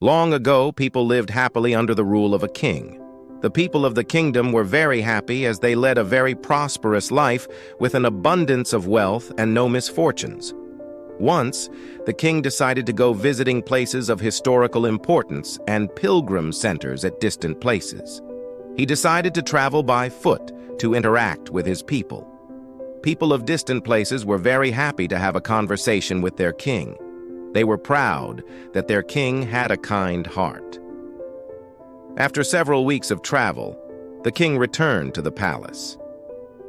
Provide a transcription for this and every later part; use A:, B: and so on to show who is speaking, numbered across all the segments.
A: Long ago, people lived happily under the rule of a king. The people of the kingdom were very happy as they led a very prosperous life with an abundance of wealth and no misfortunes. Once, the king decided to go visiting places of historical importance and pilgrim centers at distant places. He decided to travel by foot to interact with his people. People of distant places were very happy to have a conversation with their king. They were proud that their king had a kind heart. After several weeks of travel, the king returned to the palace.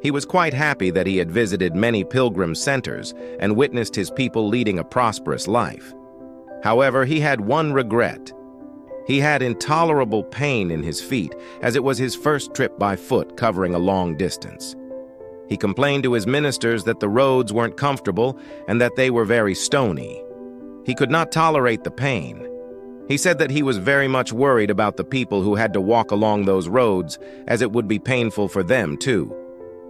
A: He was quite happy that he had visited many pilgrim centers and witnessed his people leading a prosperous life. However, he had one regret. He had intolerable pain in his feet as it was his first trip by foot covering a long distance. He complained to his ministers that the roads weren't comfortable and that they were very stony. He could not tolerate the pain. He said that he was very much worried about the people who had to walk along those roads, as it would be painful for them too.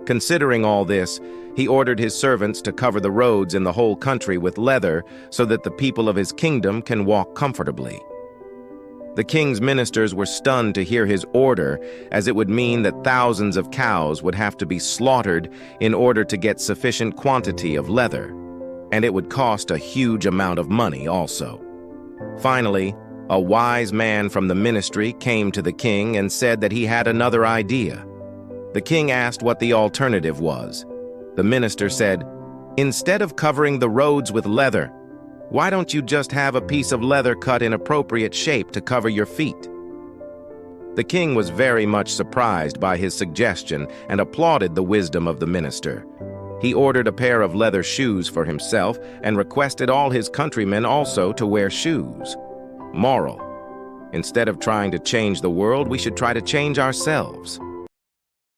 A: Considering all this, he ordered his servants to cover the roads in the whole country with leather so that the people of his kingdom can walk comfortably. The king's ministers were stunned to hear his order, as it would mean that thousands of cows would have to be slaughtered in order to get sufficient quantity of leather, and it would cost a huge amount of money also. Finally, a wise man from the ministry came to the king and said that he had another idea. The king asked what the alternative was. The minister said, "Instead of covering the roads with leather, why don't you just have a piece of leather cut in appropriate shape to cover your feet?" The king was very much surprised by his suggestion and applauded the wisdom of the minister. He ordered a pair of leather shoes for himself and requested all his countrymen also to wear shoes. Moral: instead of trying to change the world, we should try to change ourselves.